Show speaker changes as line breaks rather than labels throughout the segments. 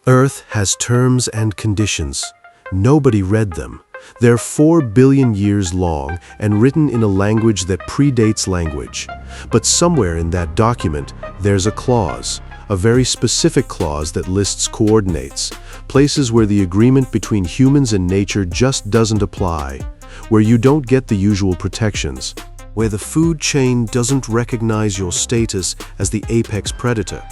Earth has terms and conditions. Nobody read them. They're 4 billion years long and written in a language that predates language. But somewhere in that document, there's a clause, a very specific clause that lists coordinates, places where the agreement between humans and nature just doesn't apply, where you don't get the usual protections, where the food chain doesn't recognize your status as the apex predator.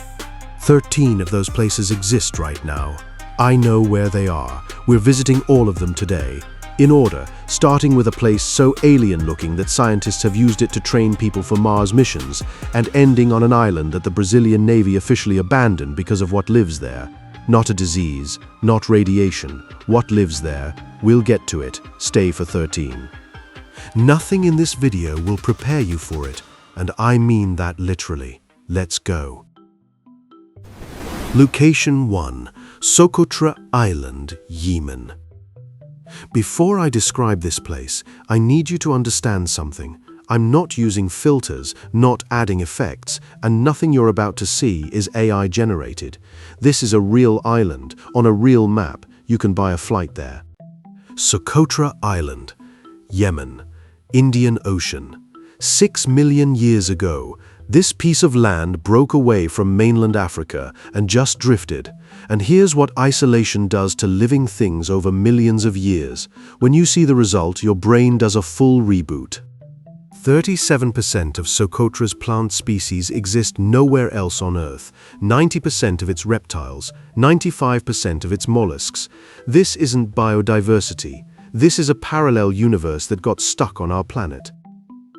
13 of those places exist right now. I know where they are. We're visiting all of them today. In order, starting with a place so alien-looking that scientists have used it to train people for Mars missions, and ending on an island that the Brazilian Navy officially abandoned because of what lives there. Not a disease, not radiation. What lives there? We'll get to it. Stay for 13. Nothing in this video will prepare you for it, and I mean that literally. Let's go. Location 1. Socotra Island, Yemen. Before I describe this place, I need you to understand something. I'm not using filters, not adding effects, and nothing you're about to see is AI generated. This is a real island, on a real map. You can buy a flight there. Socotra Island, Yemen, Indian Ocean. 6 million years ago, this piece of land broke away from mainland Africa and just drifted. And here's what isolation does to living things over millions of years. When you see the result, your brain does a full reboot. 37% of Socotra's plant species exist nowhere else on Earth, 90% of its reptiles, 95% of its mollusks. This isn't biodiversity. This is a parallel universe that got stuck on our planet.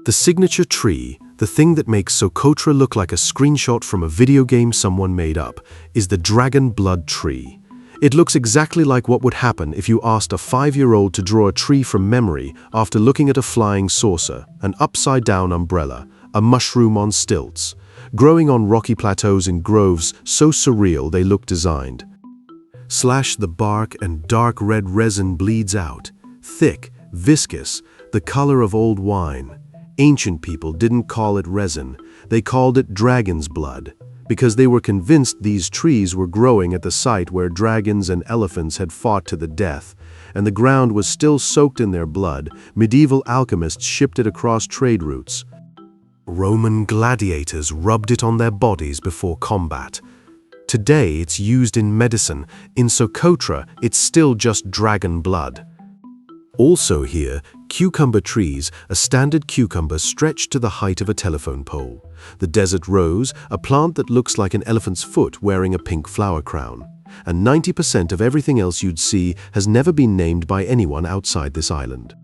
The signature tree, the thing that makes Socotra look like a screenshot from a video game someone made up, is the dragon blood tree. It looks exactly like what would happen if you asked a 5-year-old to draw a tree from memory after looking at a flying saucer, an upside-down umbrella, a mushroom on stilts, growing on rocky plateaus in groves so surreal they look designed. Slash the bark and dark red resin bleeds out, thick, viscous, the color of old wine. Ancient people didn't call it resin, they called it dragon's blood, because they were convinced these trees were growing at the site where dragons and elephants had fought to the death, and the ground was still soaked in their blood. Medieval alchemists shipped it across trade routes. Roman gladiators rubbed it on their bodies before combat. Today it's used in medicine. In Socotra, it's still just dragon blood. Also here, cucumber trees, a standard cucumber stretched to the height of a telephone pole. The desert rose, a plant that looks like an elephant's foot wearing a pink flower crown. And 90% of everything else you'd see has never been named by anyone outside this island.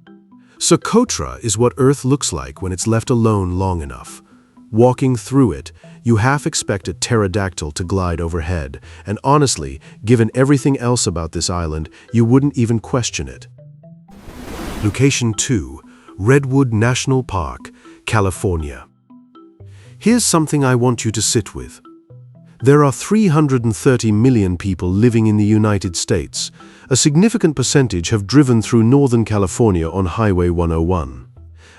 Socotra is what Earth looks like when it's left alone long enough. Walking through it, you half expect a pterodactyl to glide overhead, and honestly, given everything else about this island, you wouldn't even question it. Location 2. Redwood National Park, California. Here's something I want you to sit with. There are 330 million people living in the United States. A significant percentage have driven through Northern California on Highway 101.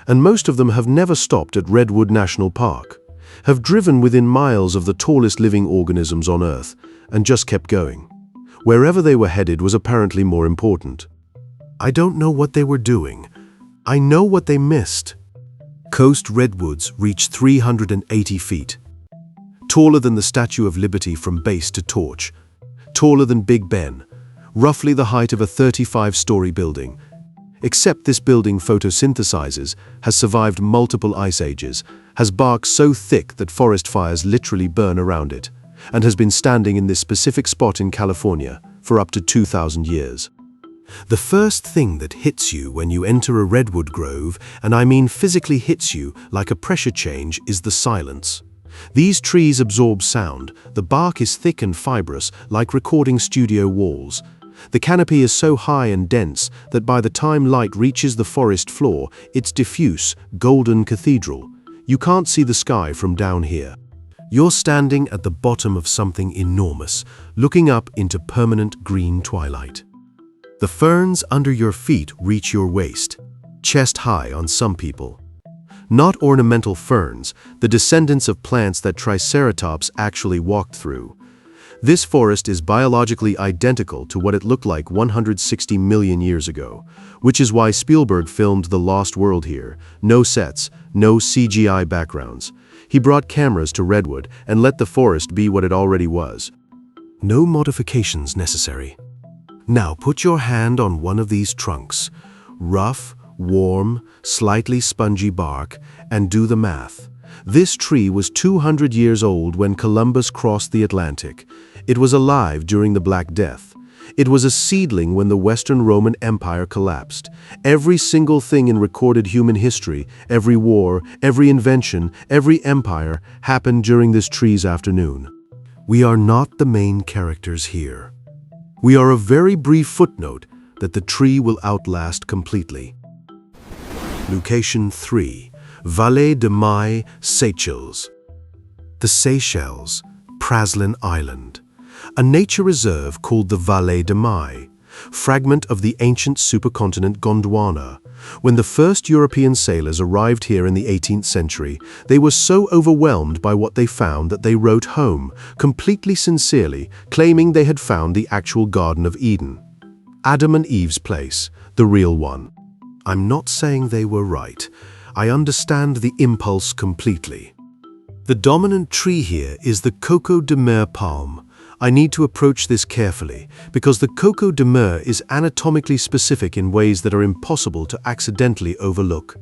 And most of them have never stopped at Redwood National Park, have driven within miles of the tallest living organisms on Earth, and just kept going. Wherever they were headed was apparently more important. I don't know what they were doing. I know what they missed. Coast redwoods reach 380 feet. Taller than the Statue of Liberty from base to torch. Taller than Big Ben. Roughly the height of a 35-story building. Except this building photosynthesizes, has survived multiple ice ages, has bark so thick that forest fires literally burn around it, and has been standing in this specific spot in California for up to 2,000 years. The first thing that hits you when you enter a redwood grove, and I mean physically hits you like a pressure change, is the silence. These trees absorb sound. The bark is thick and fibrous, like recording studio walls. The canopy is so high and dense that by the time light reaches the forest floor, it's diffuse, golden cathedral. You can't see the sky from down here. You're standing at the bottom of something enormous, looking up into permanent green twilight. The ferns under your feet reach your waist, chest high on some people. Not ornamental ferns, the descendants of plants that Triceratops actually walked through. This forest is biologically identical to what it looked like 160 million years ago, which is why Spielberg filmed The Lost World here. No sets, no CGI backgrounds. He brought cameras to Redwood and let the forest be what it already was. No modifications necessary. Now put your hand on one of these trunks. Rough, warm, slightly spongy bark, and do the math. This tree was 200 years old when Columbus crossed the Atlantic. It was alive during the Black Death. It was a seedling when the Western Roman Empire collapsed. Every single thing in recorded human history, every war, every invention, every empire, happened during this tree's afternoon. We are not the main characters here. We are a very brief footnote that the tree will outlast completely. Location 3. Vallée de Mai, Seychelles. The Seychelles, Praslin Island. A nature reserve called the Vallée de Mai, fragment of the ancient supercontinent Gondwana. When the first European sailors arrived here in the 18th century, they were so overwhelmed by what they found that they wrote home, completely sincerely, claiming they had found the actual Garden of Eden. Adam and Eve's place, the real one. I'm not saying they were right. I understand the impulse completely. The dominant tree here is the Coco de Mer palm. I need to approach this carefully because the Coco de Mer is anatomically specific in ways that are impossible to accidentally overlook.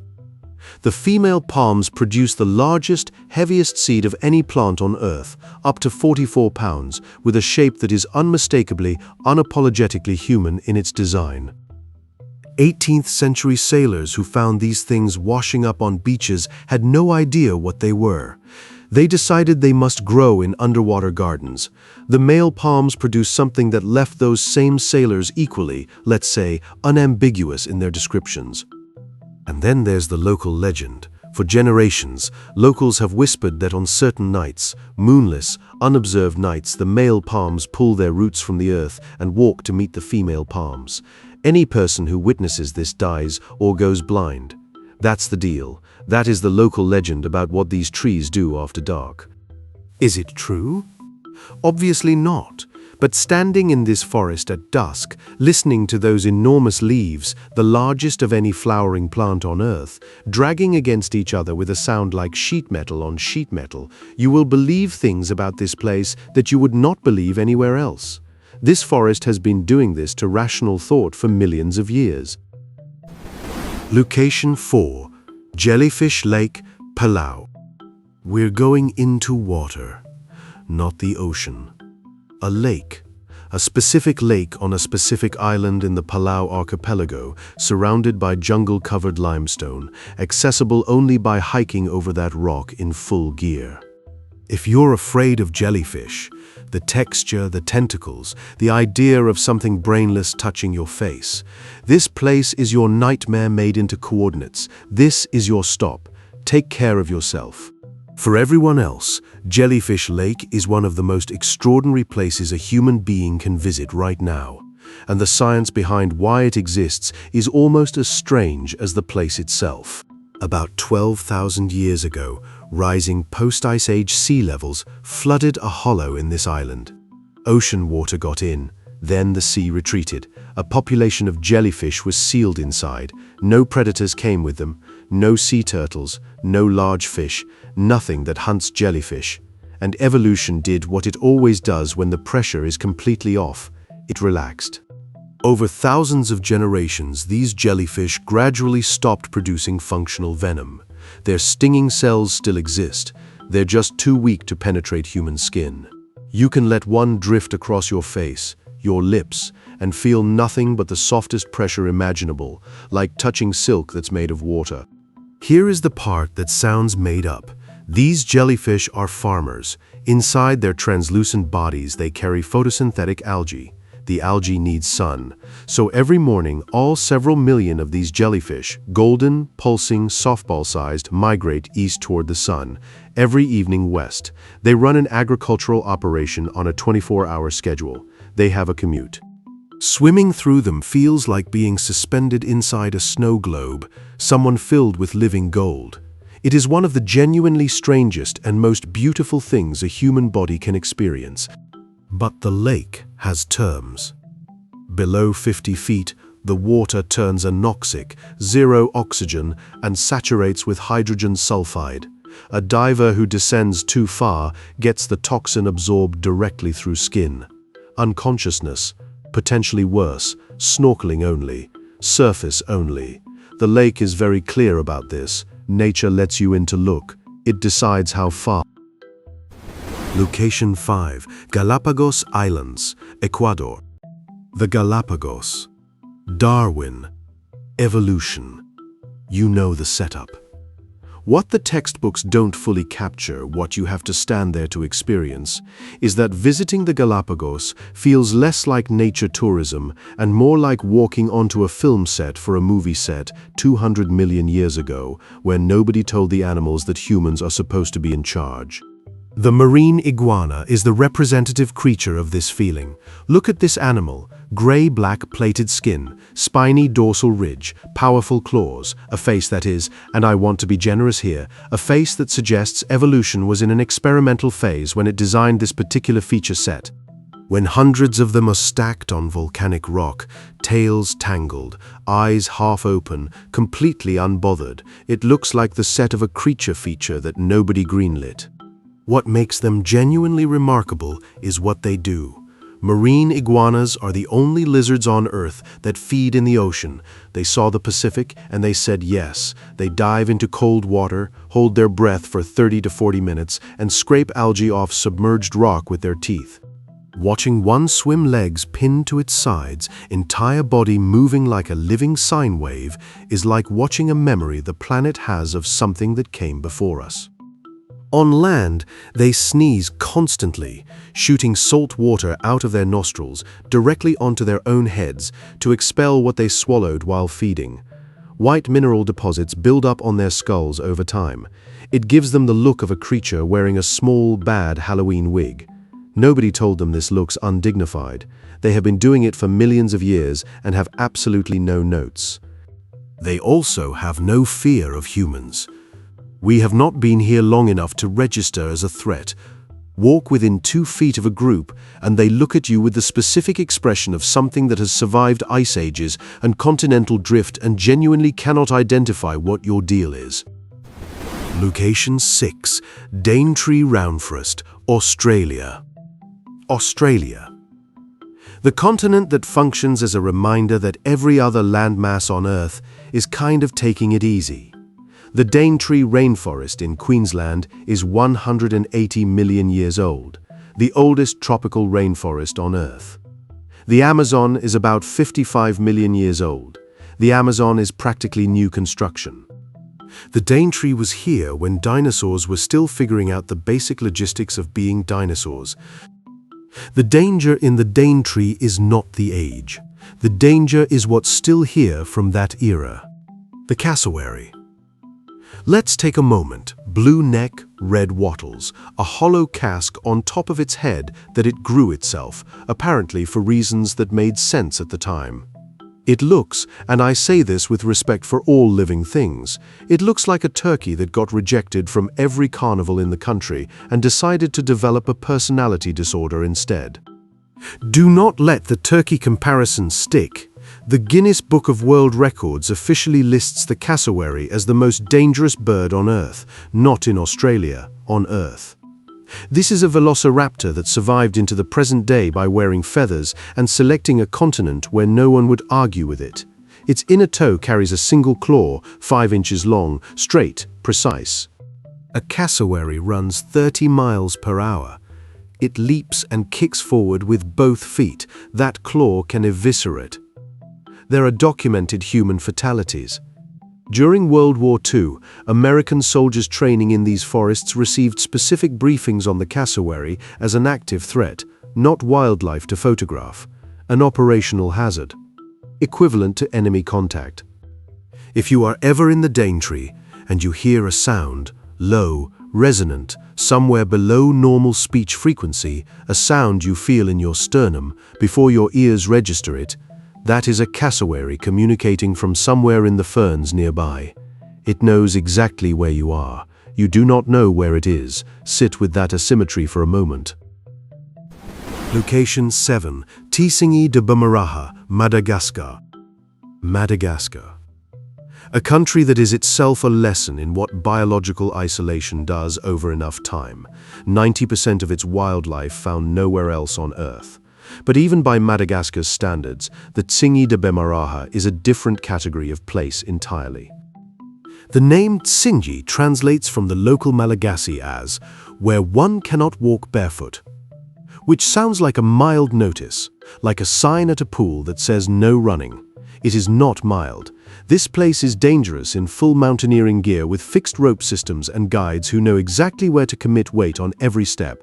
The female palms produce the largest, heaviest seed of any plant on Earth, up to 44 pounds, with a shape that is unmistakably, unapologetically human in its design. 18th century sailors who found these things washing up on beaches had no idea what they were. They decided they must grow in underwater gardens. The male palms produced something that left those same sailors equally, let's say, unambiguous in their descriptions. And then there's the local legend. For generations, locals have whispered that on certain nights, moonless, unobserved nights, the male palms pull their roots from the earth and walk to meet the female palms. Any person who witnesses this dies or goes blind. That's the deal. That is the local legend about what these trees do after dark. Is it true? Obviously not. But standing in this forest at dusk, listening to those enormous leaves, the largest of any flowering plant on Earth, dragging against each other with a sound like sheet metal on sheet metal, you will believe things about this place that you would not believe anywhere else. This forest has been doing this to rational thought for millions of years. Location 4. Jellyfish Lake, Palau. We're going into water, not the ocean. A lake. A specific lake on a specific island in the Palau archipelago, surrounded by jungle-covered limestone, accessible only by hiking over that rock in full gear. If you're afraid of jellyfish, the texture, the tentacles, the idea of something brainless touching your face, this place is your nightmare made into coordinates. This is your stop. Take care of yourself. For everyone else, Jellyfish Lake is one of the most extraordinary places a human being can visit right now, and the science behind why it exists is almost as strange as the place itself. About 12,000 years ago, rising post-ice age sea levels flooded a hollow in this island. Ocean water got in, then the sea retreated. A population of jellyfish was sealed inside. No predators came with them, no sea turtles, no large fish, nothing that hunts jellyfish. And evolution did what it always does when the pressure is completely off. It relaxed. Over thousands of generations, these jellyfish gradually stopped producing functional venom. Their stinging cells still exist. They're just too weak to penetrate human skin. You can let one drift across your face, your lips, and feel nothing but the softest pressure imaginable, like touching silk that's made of water. Here is the part that sounds made up. These jellyfish are farmers. Inside their translucent bodies, they carry photosynthetic algae. The algae needs sun. So every morning, all several million of these jellyfish, golden, pulsing, softball-sized, migrate east toward the sun. Every evening west. They run an agricultural operation on a 24-hour schedule. They have a commute. Swimming through them feels like being suspended inside a snow globe, someone filled with living gold. It is one of the genuinely strangest and most beautiful things a human body can experience. But the lake has terms. Below 50 feet, the water turns anoxic, zero oxygen, and saturates with hydrogen sulfide. A diver who descends too far gets the toxin absorbed directly through skin. Unconsciousness, potentially worse, snorkeling only, surface only. The lake is very clear about this. Nature lets you in to look. It decides how far. Location 5. Galápagos Islands, Ecuador. The Galápagos. Darwin. Evolution. You know the setup. What the textbooks don't fully capture, what you have to stand there to experience, is that visiting the Galápagos feels less like nature tourism and more like walking onto a film set for a movie set 200 million years ago, where nobody told the animals that humans are supposed to be in charge. The marine iguana is the representative creature of this feeling. Look at this animal. Gray-black plated skin, spiny dorsal ridge, powerful claws, a face that is, and I want to be generous here, a face that suggests evolution was in an experimental phase when it designed this particular feature set. When hundreds of them are stacked on volcanic rock, tails tangled, eyes half open, completely unbothered, it looks like the set of a creature feature that nobody greenlit. What makes them genuinely remarkable is what they do. Marine iguanas are the only lizards on Earth that feed in the ocean. They saw the Pacific and they said yes. They dive into cold water, hold their breath for 30 to 40 minutes, and scrape algae off submerged rock with their teeth. Watching one swim legs pinned to its sides, entire body moving like a living sine wave, is like watching a memory the planet has of something that came before us. On land, they sneeze constantly, shooting salt water out of their nostrils directly onto their own heads to expel what they swallowed while feeding. White mineral deposits build up on their skulls over time. It gives them the look of a creature wearing a small, bad Halloween wig. Nobody told them this looks undignified. They have been doing it for millions of years and have absolutely no notes. They also have no fear of humans. We have not been here long enough to register as a threat. Walk within 2 feet of a group and they look at you with the specific expression of something that has survived ice ages and continental drift and genuinely cannot identify what your deal is. Location 6. Daintree Rainforest, Australia. Australia. The continent that functions as a reminder that every other landmass on Earth is kind of taking it easy. The Daintree Rainforest in Queensland is 180 million years old, the oldest tropical rainforest on Earth. The Amazon is about 55 million years old. The Amazon is practically new construction. The Daintree was here when dinosaurs were still figuring out the basic logistics of being dinosaurs. The danger in the Daintree is not the age. The danger is what's still here from that era. The cassowary. Let's take a moment. Blue neck, red wattles, a hollow casque on top of its head that it grew itself, apparently for reasons that made sense at the time. It looks, and I say this with respect for all living things, it looks like a turkey that got rejected from every carnival in the country and decided to develop a personality disorder instead. Do not let the turkey comparison stick. The Guinness Book of World Records officially lists the cassowary as the most dangerous bird on Earth, not in Australia, on Earth. This is a velociraptor that survived into the present day by wearing feathers and selecting a continent where no one would argue with it. Its inner toe carries a single claw, 5 inches long, straight, precise. A cassowary runs 30 miles per hour. It leaps and kicks forward with both feet. That claw can eviscerate. There are documented human fatalities. During World War II, American soldiers training in these forests received specific briefings on the cassowary as an active threat, not wildlife to photograph, an operational hazard, equivalent to enemy contact. If you are ever in the Daintree and you hear a sound, low, resonant, somewhere below normal speech frequency, a sound you feel in your sternum before your ears register it, that is a cassowary communicating from somewhere in the ferns nearby. It knows exactly where you are. You do not know where it is. Sit with that asymmetry for a moment. Location 7. Tsingy de Bemaraha, Madagascar. Madagascar. A country that is itself a lesson in what biological isolation does over enough time. 90% of its wildlife found nowhere else on Earth. But even by Madagascar's standards, the Tsingy de Bemaraha is a different category of place entirely. The name Tsingy translates from the local Malagasy as, where one cannot walk barefoot, which sounds like a mild notice, like a sign at a pool that says no running. It is not mild. This place is dangerous in full mountaineering gear with fixed rope systems and guides who know exactly where to commit weight on every step.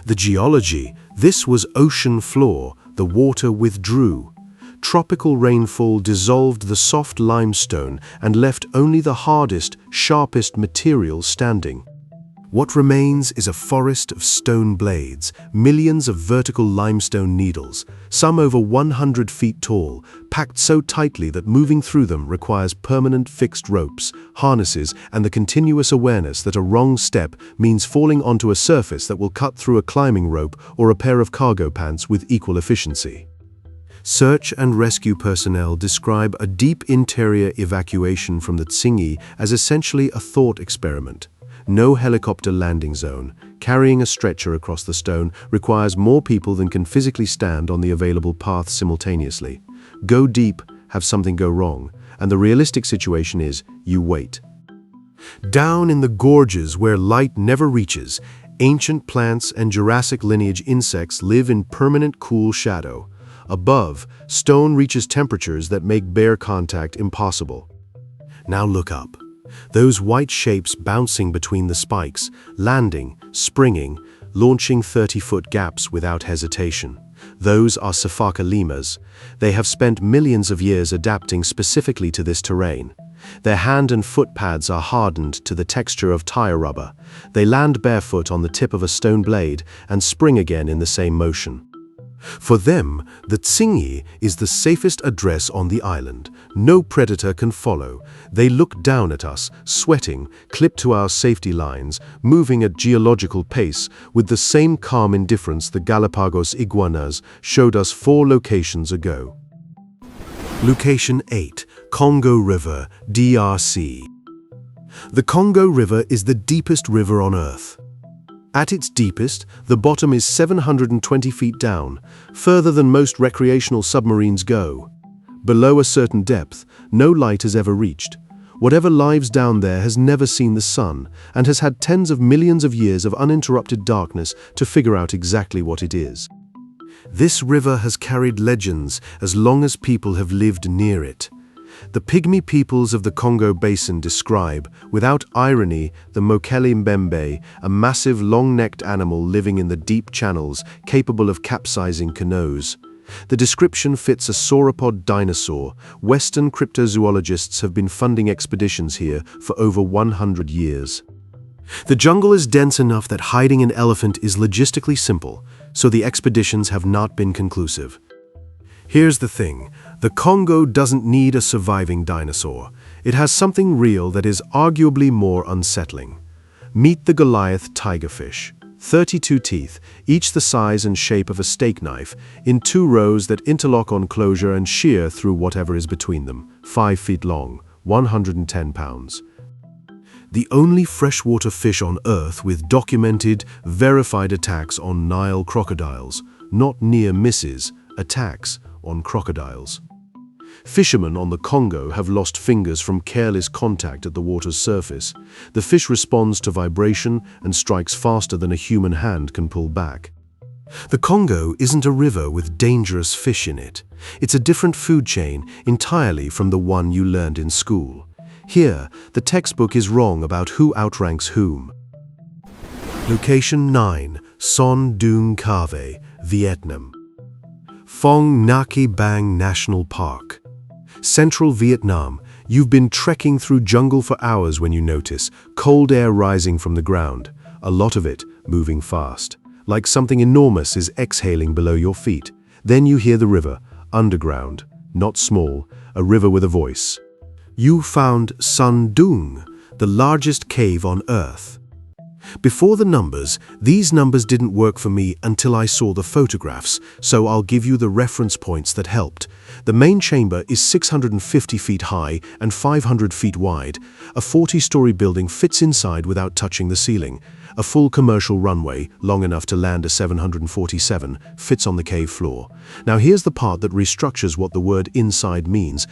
The geology, this was ocean floor, the water withdrew. Tropical rainfall dissolved the soft limestone and left only the hardest, sharpest material standing. What remains is a forest of stone blades, millions of vertical limestone needles, some over 100 feet tall, packed so tightly that moving through them requires permanent fixed ropes, harnesses, and the continuous awareness that a wrong step means falling onto a surface that will cut through a climbing rope or a pair of cargo pants with equal efficiency. Search and rescue personnel describe a deep interior evacuation from the Tsingy as essentially a thought experiment. No helicopter landing zone. Carrying a stretcher across the stone requires more people than can physically stand on the available path simultaneously. Go deep, have something go wrong, and the realistic situation is you wait. Down in the gorges where light never reaches, ancient plants and Jurassic lineage insects live in permanent cool shadow. Above, stone reaches temperatures that make bare contact impossible. Now look up. Those white shapes bouncing between the spikes, landing, springing, launching 30-foot gaps without hesitation. Those are sifaka lemurs. They have spent millions of years adapting specifically to this terrain. Their hand and foot pads are hardened to the texture of tire rubber. They land barefoot on the tip of a stone blade and spring again in the same motion. For them, the Tsingy is the safest address on the island. No predator can follow. They look down at us, sweating, clipped to our safety lines, moving at geological pace with the same calm indifference the Galápagos iguanas showed us 4 locations ago. Location 8. Congo River, DRC. The Congo River is the deepest river on Earth. At its deepest, the bottom is 720 feet down, further than most recreational submarines go. Below a certain depth, no light has ever reached. Whatever lives down there has never seen the sun and has had tens of millions of years of uninterrupted darkness to figure out exactly what it is. This river has carried legends as long as people have lived near it. The pygmy peoples of the Congo Basin describe, without irony, the Mokele Mbembe, a massive long-necked animal living in the deep channels, capable of capsizing canoes. The description fits a sauropod dinosaur. Western cryptozoologists have been funding expeditions here for over 100 years. The jungle is dense enough that hiding an elephant is logistically simple, so the expeditions have not been conclusive. Here's the thing, the Congo doesn't need a surviving dinosaur. It has something real that is arguably more unsettling. Meet the Goliath tigerfish. 32 teeth, each the size and shape of a steak knife, in 2 rows that interlock on closure and shear through whatever is between them. 5 feet long, 110 pounds. The only freshwater fish on Earth with documented, verified attacks on Nile crocodiles, not near misses, attacks on crocodiles. Fishermen on the Congo have lost fingers from careless contact at the water's surface. The fish responds to vibration and strikes faster than a human hand can pull back. The Congo isn't a river with dangerous fish in it. It's a different food chain entirely from the one you learned in school. Here, the textbook is wrong about who outranks whom. Location 9. Son Doong Cave, Vietnam. Phong Nha Bang National Park. Central Vietnam, you've been trekking through jungle for hours when you notice cold air rising from the ground, a lot of it moving fast, like something enormous is exhaling below your feet. Then you hear the river, underground, not small, a river with a voice. You found Son Doong, the largest cave on Earth. Before the numbers, these numbers didn't work for me until I saw the photographs, so I'll give you the reference points that helped. The main chamber is 650 feet high and 500 feet wide. A 40-story building fits inside without touching the ceiling. A full commercial runway, long enough to land a 747, fits on the cave floor. Now here's the part that restructures what the word inside means.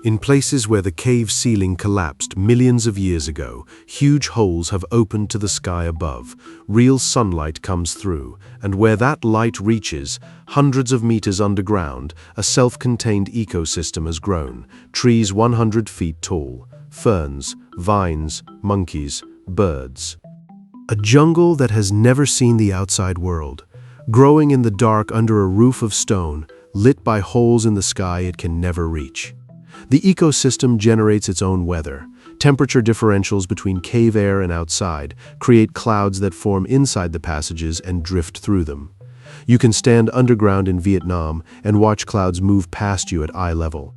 In places where the cave ceiling collapsed millions of years ago, huge holes have opened to the sky above. Real sunlight comes through, and where that light reaches, hundreds of meters underground, a self-contained ecosystem has grown. Trees 100 feet tall, ferns, vines, monkeys, birds. A jungle that has never seen the outside world, growing in the dark under a roof of stone, lit by holes in the sky it can never reach. The ecosystem generates its own weather. Temperature differentials between cave air and outside create clouds that form inside the passages and drift through them. You can stand underground in Vietnam and watch clouds move past you at eye level.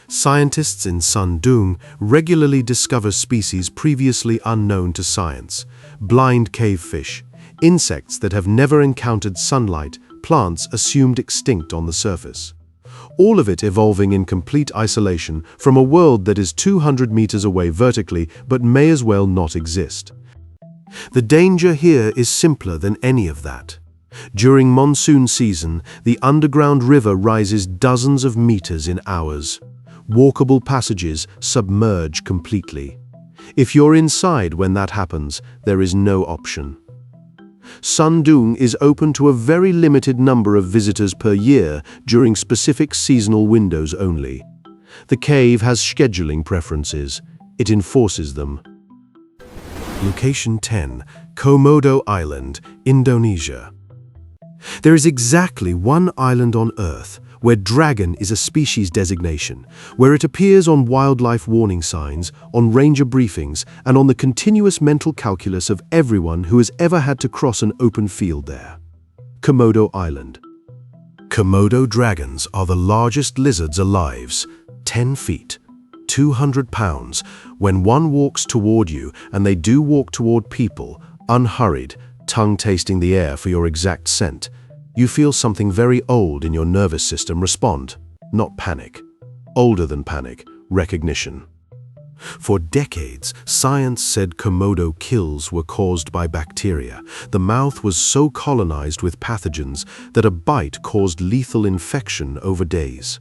Scientists in Doong regularly discover species previously unknown to science. Blind cave fish, insects that have never encountered sunlight, plants assumed extinct on the surface. All of it evolving in complete isolation from a world that is 200 meters away vertically but may as well not exist. The danger here is simpler than any of that. During monsoon season, the underground river rises dozens of meters in hours. Walkable passages submerge completely. If you're inside when that happens, there is no option. Doong is open to a very limited number of visitors per year during specific seasonal windows only. The cave has scheduling preferences. It enforces them. Location 10, Komodo Island, Indonesia. There is exactly one island on Earth where dragon is a species designation, where it appears on wildlife warning signs, on ranger briefings, and on the continuous mental calculus of everyone who has ever had to cross an open field there. Komodo Island. Komodo dragons are the largest lizards alive, 10 feet, 200 pounds. When one walks toward you, and they do walk toward people, unhurried, tongue tasting the air for your exact scent, you feel something very old in your nervous system respond, not panic. Older than panic, recognition. For decades, science said Komodo kills were caused by bacteria. The mouth was so colonized with pathogens that a bite caused lethal infection over days.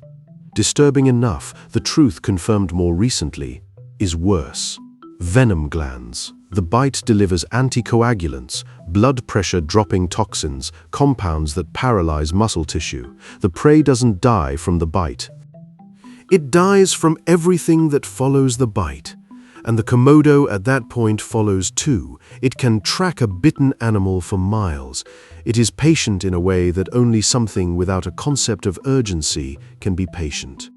Disturbing enough, the truth confirmed more recently is worse. Venom glands. The bite delivers anticoagulants, blood pressure-dropping toxins, compounds that paralyze muscle tissue. The prey doesn't die from the bite. It dies from everything that follows the bite. And the Komodo at that point follows too. It can track a bitten animal for miles. It is patient in a way that only something without a concept of urgency can be patient.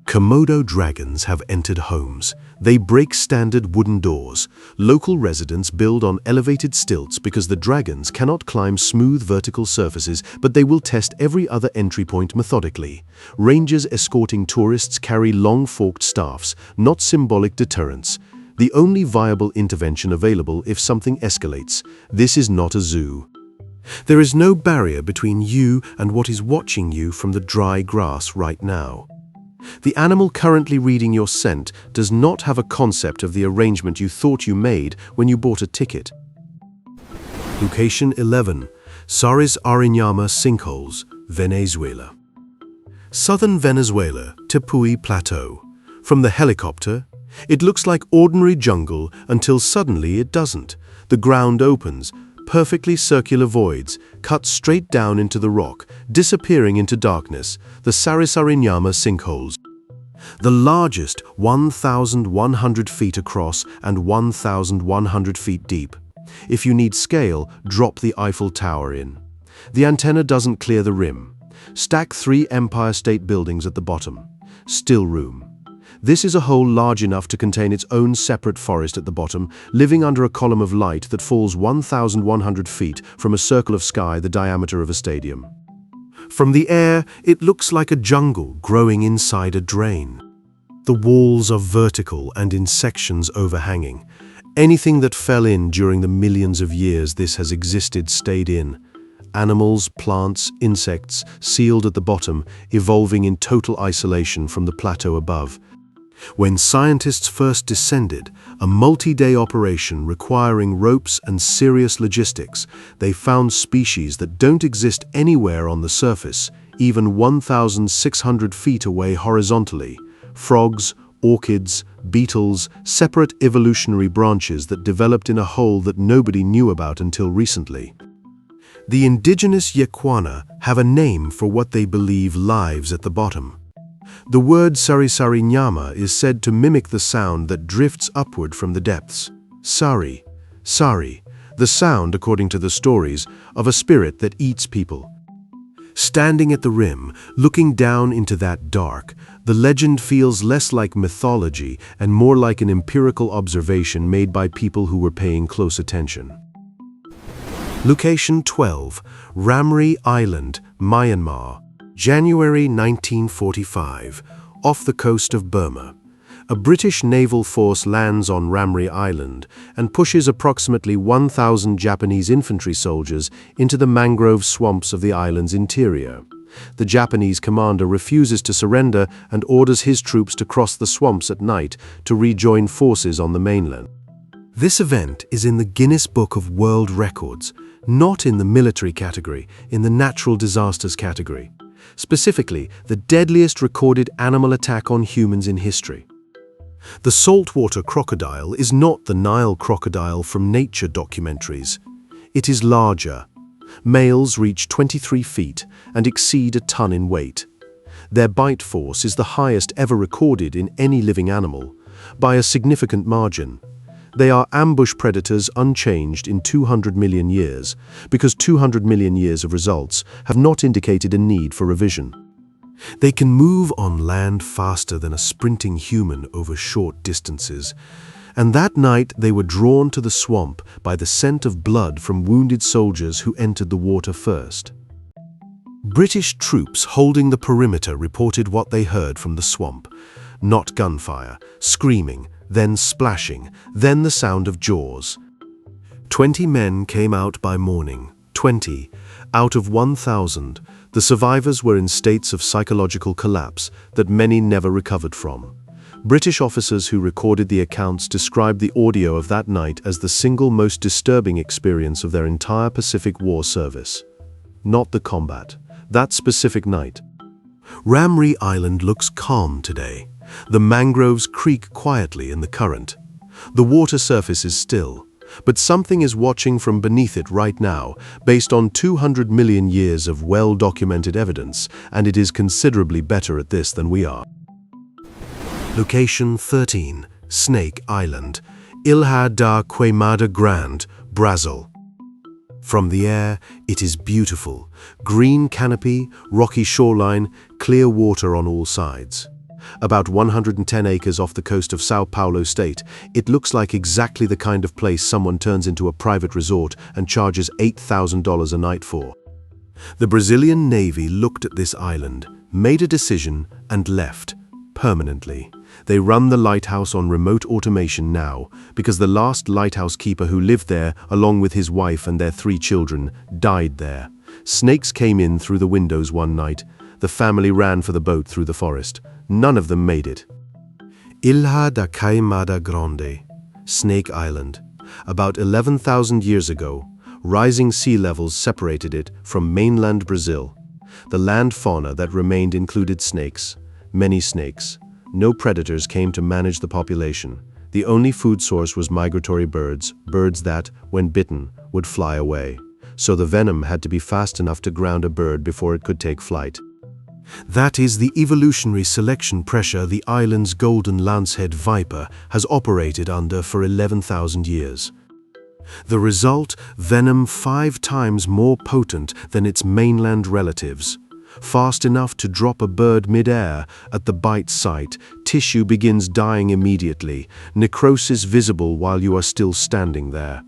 Komodo dragons have entered homes. They break standard wooden doors. Local residents build on elevated stilts because the dragons cannot climb smooth vertical surfaces, but they will test every other entry point methodically. Rangers escorting tourists carry long forked staffs, not symbolic deterrents. The only viable intervention available if something escalates. This is not a zoo. There is no barrier between you and what is watching you from the dry grass right now. The animal currently reading your scent does not have a concept of the arrangement you thought you made when you bought a ticket. Location 11, Sarisariñama Sinkholes, Venezuela. Southern Venezuela, Tepuy Plateau. From the helicopter, it looks like ordinary jungle until suddenly it doesn't. The ground opens, perfectly circular voids, cut straight down into the rock, disappearing into darkness, the Sarisariñama sinkholes. The largest 1,100 feet across and 1,100 feet deep. If you need scale, drop the Eiffel Tower in. The antenna doesn't clear the rim. Stack 3 Empire State Buildings at the bottom. Still room. This is a hole large enough to contain its own separate forest at the bottom, living under a column of light that falls 1,100 feet from a circle of sky the diameter of a stadium. From the air, it looks like a jungle growing inside a drain. The walls are vertical and in sections overhanging. Anything that fell in during the millions of years this has existed stayed in. Animals, plants, insects, sealed at the bottom, evolving in total isolation from the plateau above. When scientists first descended, a multi-day operation requiring ropes and serious logistics, they found species that don't exist anywhere on the surface, even 1,600 feet away horizontally. Frogs, orchids, beetles, separate evolutionary branches that developed in a hole that nobody knew about until recently. The indigenous Yekwana have a name for what they believe lives at the bottom. The word Sarisariñama is said to mimic the sound that drifts upward from the depths. Sari, sari, the sound, according to the stories, of a spirit that eats people. Standing at the rim, looking down into that dark, the legend feels less like mythology and more like an empirical observation made by people who were paying close attention. Location 12, Ramree Island, Myanmar, January 1945, off the coast of Burma. A British naval force lands on Ramree Island and pushes approximately 1,000 Japanese infantry soldiers into the mangrove swamps of the island's interior. The Japanese commander refuses to surrender and orders his troops to cross the swamps at night to rejoin forces on the mainland. This event is in the Guinness Book of World Records, not in the military category, in the natural disasters category. Specifically, the deadliest recorded animal attack on humans in history. The saltwater crocodile is not the Nile crocodile from nature documentaries. It is larger. Males reach 23 feet and exceed a ton in weight. Their bite force is the highest ever recorded in any living animal, by a significant margin. They are ambush predators unchanged in 200 million years, because 200 million years of results have not indicated a need for revision. They can move on land faster than a sprinting human over short distances, and that night they were drawn to the swamp by the scent of blood from wounded soldiers who entered the water first. British troops holding the perimeter reported what they heard from the swamp. Not gunfire, screaming, then splashing, then the sound of jaws. 20 men came out by morning. 20 out of 1,000. The survivors were in states of psychological collapse that many never recovered from. British officers who recorded the accounts described the audio of that night as the single most disturbing experience of their entire Pacific War service. Not the combat, that specific night. Ramree Island looks calm today. The mangroves creak quietly in the current. The water surface is still, but something is watching from beneath it right now, based on 200 million years of well-documented evidence, and it is considerably better at this than we are. Location 13, Snake Island, Ilha da Queimada Grande, Brazil. From the air, it is beautiful. Green canopy, rocky shoreline, clear water on all sides. About 110 acres off the coast of São Paulo state, it looks like exactly the kind of place someone turns into a private resort and charges $8,000 a night for. The Brazilian Navy looked at this island, made a decision, and left, permanently. They run the lighthouse on remote automation now, because the last lighthouse keeper who lived there, along with his wife and their 3 children, died there. Snakes came in through the windows one night. The family ran for the boat through the forest. None of them made it. Ilha da Queimada Grande, Snake Island. About 11,000 years ago, rising sea levels separated it from mainland Brazil. The land fauna that remained included snakes, many snakes. No predators came to manage the population. The only food source was migratory birds, birds that, when bitten, would fly away. So the venom had to be fast enough to ground a bird before it could take flight. That is the evolutionary selection pressure the island's golden lancehead viper has operated under for 11,000 years. The result, venom 5 times more potent than its mainland relatives. Fast enough to drop a bird mid-air, at the bite site, tissue begins dying immediately, necrosis visible while you are still standing there.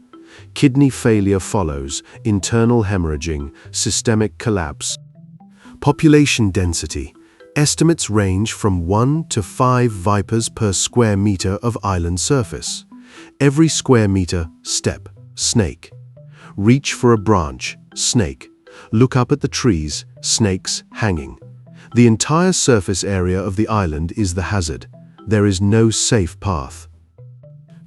Kidney failure follows, internal hemorrhaging, systemic collapse. Population density. Estimates range from 1 to 5 vipers per square meter of island surface. Every square meter, step, snake. Reach for a branch, snake. Look up at the trees, snakes hanging. The entire surface area of the island is the hazard. There is no safe path.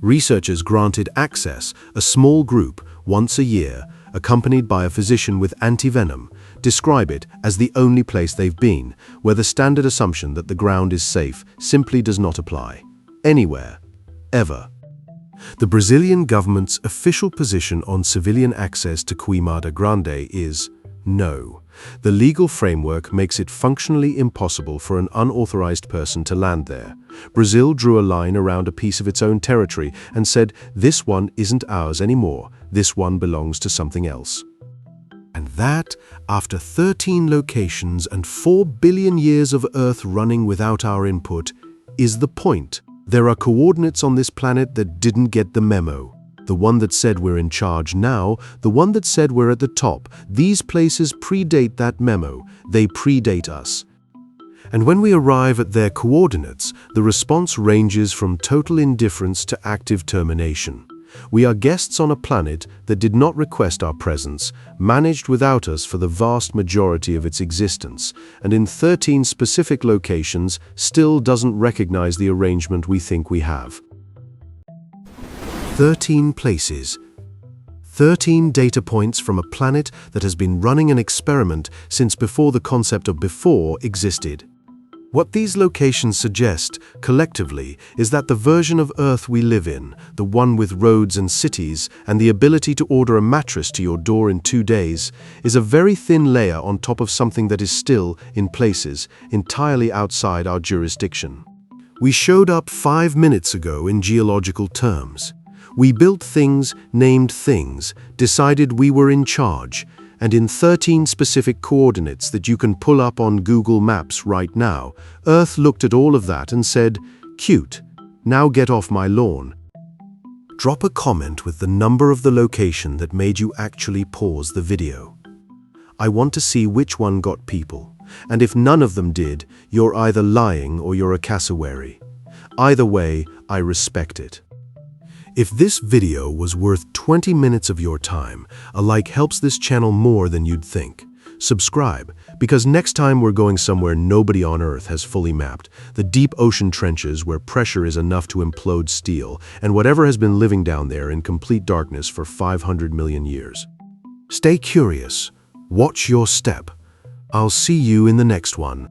Researchers granted access, a small group, once a year, accompanied by a physician with antivenom, describe it as the only place they've been, where the standard assumption that the ground is safe simply does not apply. Anywhere. Ever. The Brazilian government's official position on civilian access to Queimada Grande is no. The legal framework makes it functionally impossible for an unauthorized person to land there. Brazil drew a line around a piece of its own territory and said, this one isn't ours anymore, this one belongs to something else. And that, after 13 locations and 4 billion years of Earth running without our input, is the point. There are coordinates on this planet that didn't get the memo. The one that said we're in charge now, the one that said we're at the top. These places predate that memo. They predate us. And when we arrive at their coordinates, the response ranges from total indifference to active termination. We are guests on a planet that did not request our presence, managed without us for the vast majority of its existence, and in 13 specific locations still doesn't recognize the arrangement we think we have. 13 places. 13 data points from a planet that has been running an experiment since before the concept of before existed. What these locations suggest, collectively, is that the version of Earth we live in, the one with roads and cities, and the ability to order a mattress to your door in 2 days, is a very thin layer on top of something that is still, in places, entirely outside our jurisdiction. We showed up 5 minutes ago in geological terms. We built things, named things, decided we were in charge, and in 13 specific coordinates that you can pull up on Google Maps right now, Earth looked at all of that and said, "Cute, now get off my lawn." Drop a comment with the number of the location that made you actually pause the video. I want to see which one got people, and if none of them did, you're either lying or you're a cassowary. Either way, I respect it. If this video was worth 20 minutes of your time, a like helps this channel more than you'd think. Subscribe, because next time we're going somewhere nobody on Earth has fully mapped, the deep ocean trenches where pressure is enough to implode steel, and whatever has been living down there in complete darkness for 500 million years. Stay curious. Watch your step. I'll see you in the next one.